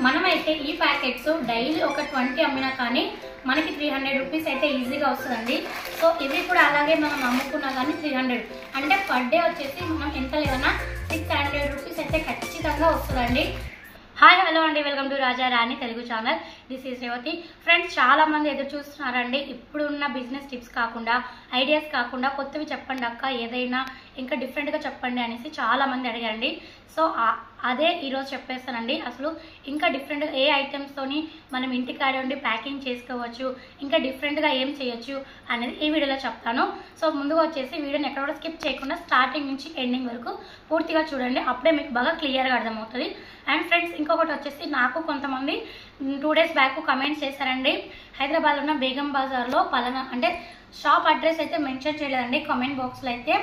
మనమైతే ఈ packets daily ఒక 20 అమ్మినా కానీ మనకి 300 రూపీస్ అయితే ఈజీగా వస్తుందండి. సో ఇవి కూడా అలాగే మనం అమ్ముకున్నా కానీ 300 అంటే పర్ డే వచ్చేసి మనం ఎంత లేదన్నా 600 రూపీస్ అయితే ఖచ్చితంగా వస్తుందండి. హాయ్ హలో అండి, welcome to Raja Rani Telugu channel. This is Revathi. Friends, చాలా మంది ఎదురు చూస్తున్నారండి ఇప్పుడున్న బిజినెస్ టిప్స్ కాకుండా, ఐడియాస్ కాకుండా కొత్తవి చెప్పండి అక్క, ఏదైనా ఇంకా డిఫరెంట్గా చెప్పండి అనేసి చాలా మంది అడిగారండి. సో అదే ఈరోజు చెప్పేస్తానండి. అసలు ఇంకా డిఫరెంట్గా ఏ ఐటమ్స్తోని మనం ఇంటికాడే ఉండి ప్యాకింగ్ చేసుకోవచ్చు, ఇంకా డిఫరెంట్గా ఏం చేయొచ్చు అనేది ఈ వీడియోలో చెప్తాను. సో ముందుగా వచ్చేసి వీడియోని ఎక్కడ కూడా స్కిప్ చేయకుండా స్టార్టింగ్ నుంచి ఎండింగ్ వరకు పూర్తిగా చూడండి, అప్పుడే మీకు బాగా క్లియర్గా అర్థమవుతుంది. అండ్ ఫ్రెండ్స్, ఇంకొకటి వచ్చేసి నాకు కొంతమంది 2 days బ్యాక్ కమెంట్స్ చేశారండి. హైదరాబాద్లో ఉన్న బేగం బజార్లో పలానా అంటే షాప్ అడ్రస్ అయితే మెన్షన్ చేయలేదండి కామెంట్ బాక్స్లో. అయితే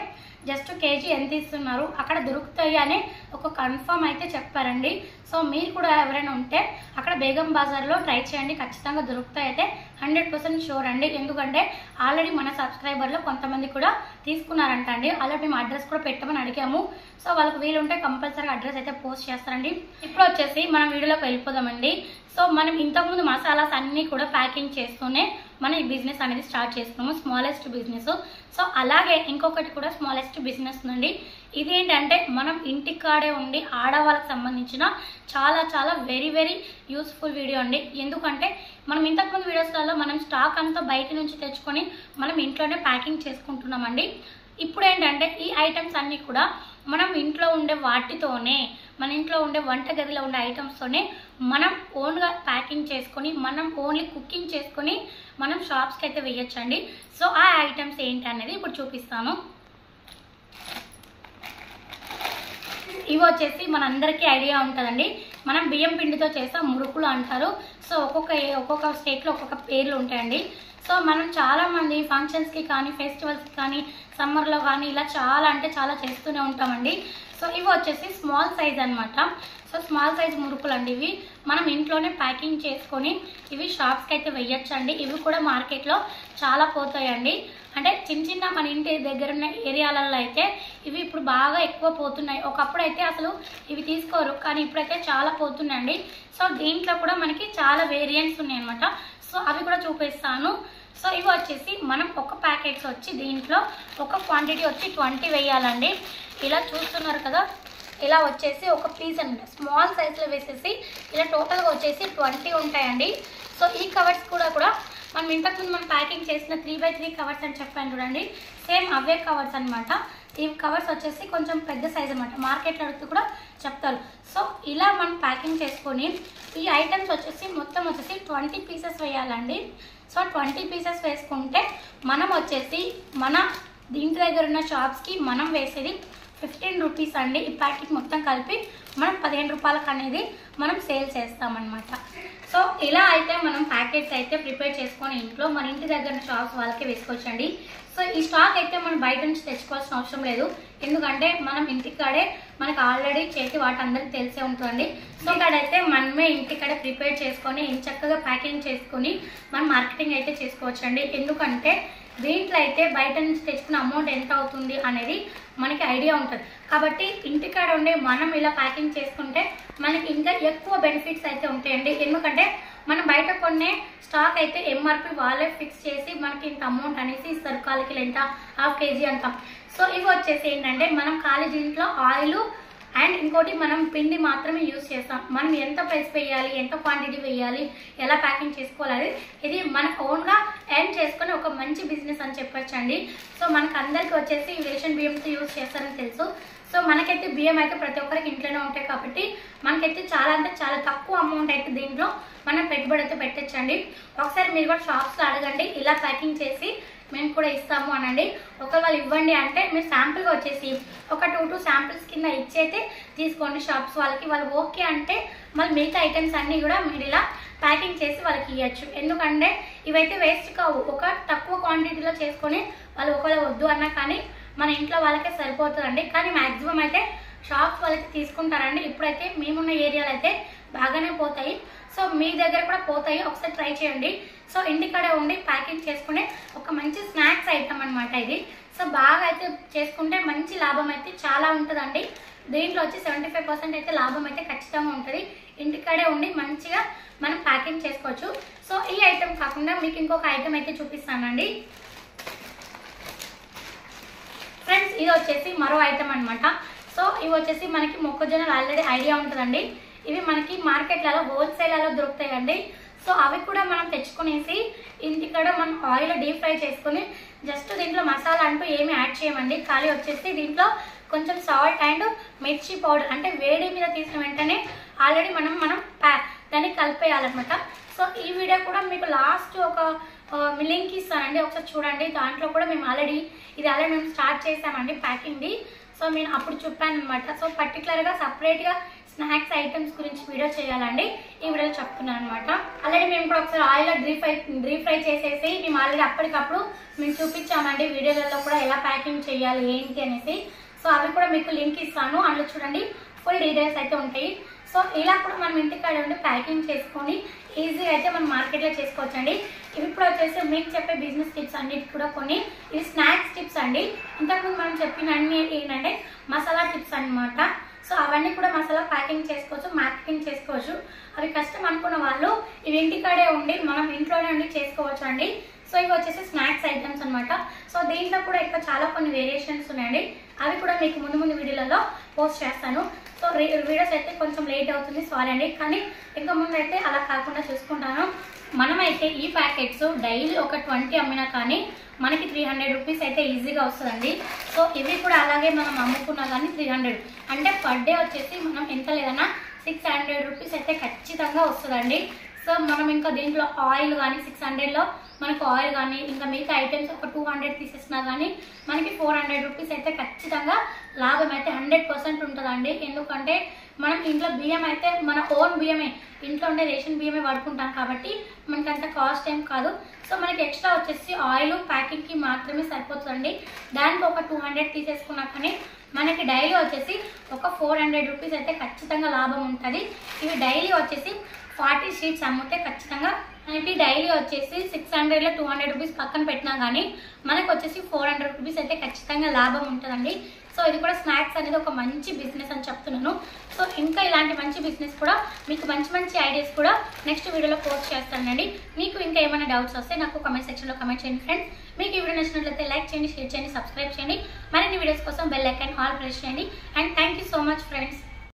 జస్ట్ కేజీ ఎంత ఇస్తున్నారు, అక్కడ దొరుకుతాయి అని ఒక కన్ఫర్మ్ అయితే చెప్పారండి. సో మీరు కూడా ఎవరైనా ఉంటే అక్కడ బేగం బజార్లో ట్రై చేయండి, ఖచ్చితంగా దొరుకుతాయి అయితే 100% షూర్ అండి. ఎందుకంటే ఆల్రెడీ మన సబ్స్క్రైబర్లో కొంతమంది కూడా తీసుకున్నారంట అండి. ఆల్రెడీ మేము అడ్రస్ కూడా పెట్టమని అడిగాము. సో వాళ్ళకి వీలుంటే కంపల్సరీగా అడ్రస్ అయితే పోస్ట్ చేస్తారండి. ఇప్పుడు వచ్చేసి మనం వీడియోలోకి వెళ్ళిపోదామండి. సో మనం ఇంతకుముందు మసాలాస్ అన్నీ కూడా ప్యాకింగ్ చేస్తూనే మనం ఈ బిజినెస్ అనేది స్టార్ట్ చేసుకున్నాము, స్మాలెస్ట్ బిజినెస్. సో అలాగే ఇంకొకటి కూడా స్మాలెస్ట్ బిజినెస్ ఉందండి. ఇదేంటంటే మనం ఇంటికాడే ఉండి ఆడవాళ్ళకి సంబంధించిన చాలా చాలా వెరీ వెరీ యూస్ఫుల్ వీడియో అండి. ఎందుకంటే మనం ఇంతకుముందు వీడియోస్లలో మనం స్టాక్ అంతా బయట నుంచి తెచ్చుకొని మనం ఇంట్లోనే ప్యాకింగ్ చేసుకుంటున్నామండి. ఇప్పుడు ఏంటంటే ఈ ఐటమ్స్ అన్నీ కూడా మనం ఇంట్లో ఉండే వాటితోనే, మన ఇంట్లో ఉండే వంటగదిలో ఉండే ఐటమ్స్తోనే మనం ఓన్గా ప్యాకింగ్ చేసుకొని, మనం ఓన్లీ కుకింగ్ చేసుకొని మనం షాప్స్కి అయితే వేయొచ్చండి. సో ఆ ఐటమ్స్ ఏంటి అనేది ఇప్పుడు చూపిస్తాను. ఇవి వచ్చేసి మనందరికీ ఐడియా ఉంటుందండి, మనం బియ్యం పిండితో చేస్తే మురుకులు అంటారు. సో ఒక్కొక్క స్టేట్లో ఒక్కొక్క పేర్లు ఉంటాయండి. సో మనం చాలామంది ఫంక్షన్స్కి కానీ, ఫెస్టివల్స్కి కానీ, సమ్మర్లో కానీ ఇలా చాలా అంటే చాలా చేస్తూనే ఉంటామండి. సో ఇవి వచ్చేసి స్మాల్ సైజ్ అనమాట. సో స్మాల్ సైజ్ మురుకులు అండి. ఇవి మనం ఇంట్లోనే ప్యాకింగ్ చేసుకొని ఇవి షాప్స్కి అయితే వెయ్యొచ్చండి. ఇవి కూడా మార్కెట్లో చాలా పోతాయండి. అంటే చిన్న మన ఇంటి దగ్గర ఉన్న ఏరియాలలో అయితే ఇవి ఇప్పుడు బాగా ఎక్కువ పోతున్నాయి. ఒకప్పుడు అయితే అసలు ఇవి తీసుకోరు, కానీ ఇప్పుడైతే చాలా పోతున్నాయండి. సో దీంట్లో కూడా మనకి చాలా వేరియంట్స్ ఉన్నాయి అనమాట. సో అవి కూడా చూపిస్తాను. సో ఇవి వచ్చేసి మనం ఒక ప్యాకెట్స్ వచ్చి దీంట్లో ఒక క్వాంటిటీ వచ్చి 20 వేయాలండి. ఇలా చూస్తున్నారు కదా, ఇలా వచ్చేసి ఒక పీస్ అనమాట స్మాల్ సైజ్లో వేసేసి ఇలా టోటల్గా వచ్చేసి 20 ఉంటాయండి. సో ఈ కవర్స్ కూడా మనం ఇంతకుముందు మనం ప్యాకింగ్ చేసిన 3x3 కవర్స్ అని చెప్పాను చూడండి, సేమ్ అవే కవర్స్ అనమాట. ఈ కవర్స్ వచ్చేసి కొంచెం పెద్ద సైజ్ అనమాట, మార్కెట్లో అడుగుతూ కూడా చెప్తారు. సో ఇలా మనం ప్యాకింగ్ చేసుకొని ఈ ఐటమ్స్ వచ్చేసి మొత్తం వచ్చేసి 20 పీసెస్ వేయాలండి. సో 20 పీసెస్ వేసుకుంటే మనం వచ్చేసి మన ఇంటి దగ్గర ఉన్న షాప్స్కి మనం వేసేది 15 రూపీస్ అండి. ఈ ప్యాకెట్ మొత్తం కలిపి మనం 15 రూపాయలకు అనేది మనం సేల్ చేస్తామన్నమాట. సో ఇలా అయితే మనం ప్యాకెట్స్ అయితే ప్రిపేర్ చేసుకొని ఇంట్లో మన ఇంటి దగ్గర షాప్స్ వాళ్ళకే వేసుకోవచ్చండి. సో ఈ స్టాక్ అయితే మనం బయట నుంచి తెచ్చుకోవాల్సిన అవసరం లేదు, ఎందుకంటే మనం ఇంటికాడే మనకు ఆల్రెడీ చేతి వాటి అందరికి తెలిసే ఉంటుందండి. సో ఇక్కడైతే మనమే ఇంటికాడే ప్రిపేర్ చేసుకొని చక్కగా ప్యాకింగ్ చేసుకొని మనం మార్కెటింగ్ అయితే చేసుకోవచ్చండి. ఎందుకంటే దీంట్లో అయితే బయట నుంచి తెచ్చుకున్న అమౌంట్ ఎంత అవుతుంది అనేది మనకి ఐడియా ఉంటుంది. కాబట్టి ఇంటికాడ ఉండే మనం ఇలా ప్యాకింగ్ చేసుకుంటే మనకి ఇంకా ఎక్కువ బెనిఫిట్స్ అయితే ఉంటాయండి. ఎందుకంటే మనం బయట కొనే స్టాక్ అయితే ఎంఆర్పి వాళ్ళే ఫిక్స్ చేసి మనకి ఇంత అమౌంట్ అనేసి ఇస్తారు, 1/4 కిలో ఎంత, 1/2 kg అంత. సో ఇవి వచ్చేసి ఏంటంటే మనం ఖాళీ దీంట్లో ఆయిల్ అండ్ ఇంకోటి మనం పిండి మాత్రమే యూజ్ చేస్తాం. మనం ఎంత ప్రైస్ వేయాలి, ఎంత క్వాంటిటీ వేయాలి, ఎలా ప్యాకింగ్ చేసుకోవాలి, ఇది మన ఓన్గా ఎర్న్ చేసుకొని ఒక మంచి బిజినెస్ అని చెప్పొచ్చండి. సో మనకు అందరికీ వచ్చేసి రేషన్ బియ్యంతో యూజ్ చేస్తారని తెలుసు. సో మనకైతే బియ్యం అయితే ప్రతి ఒక్కరికి ఇంట్లోనే ఉంటాయి కాబట్టి మనకైతే చాలా అంటే చాలా తక్కువ అమౌంట్ అయితే దీంట్లో మనం పెట్టుబడి అయితే పెట్టచ్చండి. ఒకసారి మీరు కూడా షాప్స్లో అడగండి, ఇలా ప్యాకింగ్ చేసి మేము కూడా ఇస్తాము అనండి. ఒకవేళ వాళ్ళు ఇవ్వండి అంటే మీరు శాంపుల్గా వచ్చేసి ఒక 2 శాంపిల్స్ కింద ఇచ్చి అయితే తీసుకోండి షాప్స్ వాళ్ళకి. వాళ్ళు ఓకే అంటే మళ్ళీ మిగతా ఐటమ్స్ అన్నీ కూడా మీరు ఇలా ప్యాకింగ్ చేసి వాళ్ళకి ఇవ్వచ్చు. ఎందుకంటే ఇవైతే వేస్ట్ కావు, ఒక తక్కువ క్వాంటిటీలో చేసుకొని వాళ్ళు ఒకవేళ వద్దు అన్నా కానీ మన ఇంట్లో వాళ్ళకే సరిపోతుందండి. కానీ మ్యాక్సిమం అయితే షాప్స్ వాళ్ళకి తీసుకుంటారండి. ఇప్పుడైతే మేమున్న ఏరియాలో అయితే బాగానే పోతాయి. సో మీ దగ్గర కూడా పోతాయి, ఒకసారి ట్రై చేయండి. సో ఇంటికాడే ఉండి ప్యాకింగ్ చేసుకునే ఒక మంచి స్నాక్స్ ఐటమ్ అనమాట ఇది. సో బాగా అయితే చేసుకుంటే మంచి లాభం అయితే చాలా ఉంటుందండి. దీంట్లో వచ్చి 75% అయితే లాభం అయితే ఖచ్చితంగా ఉంటుంది. ఇంటికాడే ఉండి మంచిగా మనం ప్యాకింగ్ చేసుకోవచ్చు. సో ఈ ఐటెం కాకుండా మీకు ఇంకొక ఐటెం అయితే చూపిస్తానండి ఫ్రెండ్స్. ఇది వచ్చేసి మరో ఐటెం అనమాట. సో ఇవి వచ్చేసి మనకి మొక్కజొన్నలు ఆల్రెడీ ఐడియా ఉంటుందండి. ఇవి మనకి మార్కెట్లలో హోల్సేలలో దొరుకుతాయండి. సో అవి కూడా మనం తెచ్చుకునేసి ఇంటికాడ మనం ఆయిల్ డీప్ ఫ్రై చేసుకుని జస్ట్ దీంట్లో మసాలా అంటూ ఏమి యాడ్ చేయమండి. ఖాళీ వచ్చేసి దీంట్లో కొంచెం సాల్ట్ అండ్ మిర్చి పౌడర్ అంటే వేడి మీద తీసిన వెంటనే ఆల్రెడీ మనం దాన్ని కలిపేయాలన్నమాట. సో ఈ వీడియో కూడా మీకు లాస్ట్ ఒక లింక్ ఇస్తానండి, ఒకసారి చూడండి. దాంట్లో కూడా మేము ఆల్రెడీ మేము స్టార్ట్ చేసామండి ప్యాకింగ్ది. సో నేను అప్పుడు చెప్పాను అనమాట. సో పర్టికులర్గా సపరేట్గా స్నాక్స్ ఐటమ్స్ గురించి వీడియో చేయాలండి, ఈ వీడియోలో చెప్తున్నాను అనమాట. ఆల్రెడీ మేము కూడా ఒకసారి ఆయిల్లో డీప్ ఫ్రై చేసేసి మేము ఆల్రెడీ అప్పటికప్పుడు మేము చూపించామండి వీడియోలలో కూడా ఎలా ప్యాకింగ్ చేయాలి ఏంటి అనేసి. సో అవి కూడా మీకు లింక్ ఇస్తాను, అందులో చూడండి ఫుల్ డీటెయిల్స్ అయితే ఉంటాయి. సో ఇలా కూడా మనం ఇంటికాడ ఉండి ప్యాకింగ్ చేసుకొని ఈజీగా అయితే మనం మార్కెట్లో చేసుకోవచ్చండి. ఇవి ఇప్పుడు వచ్చేసి మీకు చెప్పే బిజినెస్ టిప్స్ అన్నిటి కూడా కొన్ని ఇవి స్నాక్స్ టిప్స్ అండి. ఇంతకుముందు మనం చెప్పిన అన్ని ఏంటంటే మసాలా టిప్స్ అనమాట. సో అవన్నీ కూడా మసాలా ప్యాకింగ్ చేసుకోవచ్చు, మార్కెటింగ్ చేసుకోవచ్చు. అవి కష్టం అనుకున్న వాళ్ళు ఇవి ఇంటికాడే ఉండి మనం ఇంట్లోనే ఉండి చేసుకోవచ్చు అండి. సో ఇవి వచ్చేసి స్నాక్స్ ఐటమ్స్ అనమాట. సో దీంట్లో కూడా ఇంకా చాలా కొన్ని వేరియేషన్స్ ఉన్నాయండి, అవి కూడా మీకు ముందు వీడియోలలో పోస్ట్ చేస్తాను. సో వీడియోస్ అయితే కొంచెం లేట్ అవుతుంది, సారీ అండి. కానీ ఇంకా ముందు అయితే అలా కాకుండా చూసుకుంటాను. మనమైతే ఈ ప్యాకెట్స్ డైలీ ఒక 20 అమ్మినా కానీ మనకి 300 రూపీస్ అయితే ఈజీగా వస్తుందండి. సో ఇవి కూడా అలాగే మనం అమ్ముకున్నా కానీ 300 అంటే పర్ డే వచ్చేసి మనం ఎంత లేదన్నా 600 రూపీస్ అయితే ఖచ్చితంగా వస్తుందండి. సో మనం ఇంకా దీంట్లో ఆయిల్ కానీ 600లో మనకు ఆయిల్ కానీ ఇంకా మిగతా ఐటమ్స్ ఒక 200 తీసేసినా కానీ మనకి 400 రూపీస్ అయితే ఖచ్చితంగా లాభం అయితే 100% ఉంటుందండి. ఎందుకంటే మనం ఇంట్లో బియ్యం అయితే మన ఓన్ బియ్యమే, ఇంట్లో ఉండే రేషన్ బియ్యమే వాడుకుంటాం కాబట్టి మనకి అంత కాస్ట్ ఏం కాదు. సో మనకి ఎక్స్ట్రా వచ్చేసి ఆయిల్ ప్యాకింగ్కి మాత్రమే సరిపోతుందండి. దానికి ఒక 200 తీసేసుకున్నా కానీ మనకి డైలీ వచ్చేసి ఒక 400 రూపీస్ అయితే ఖచ్చితంగా లాభం ఉంటుంది. ఇవి డైలీ వచ్చేసి 40 షీట్స్ అమ్మితే ఖచ్చితంగా మనకి డైలీ వచ్చేసి 600లో 200 రూపీస్ పక్కన పెట్టినా కానీ మనకు వచ్చేసి 400 రూపీస్ అయితే ఖచ్చితంగా లాభం ఉంటుందండి. సో ఇది కూడా స్నాక్స్ అనేది ఒక మంచి బిజినెస్ అని చెప్తున్నాను. సో ఇంకా ఇలాంటి మంచి బిజినెస్ కూడా మీకు మంచి ఐడియాస్ కూడా నెక్స్ట్ వీడియోలో పోస్ట్ చేస్తానండి. మీకు ఇంకా ఏమైనా డౌట్స్ వస్తే నాకు కామెంట్ సెక్షన్లో కామెంట్ చేయండి ఫ్రెండ్స్. మీకు ఈ వీడియో నచ్చినట్లయితే లైక్ చేయండి, షేర్ చేయండి, సబ్స్క్రైబ్ చేయండి. మరిన్ని వీడియోస్ కోసం బెల్ ఐకాన్ ఆల్ ప్రెస్ చేయండి. And thank you so much friends.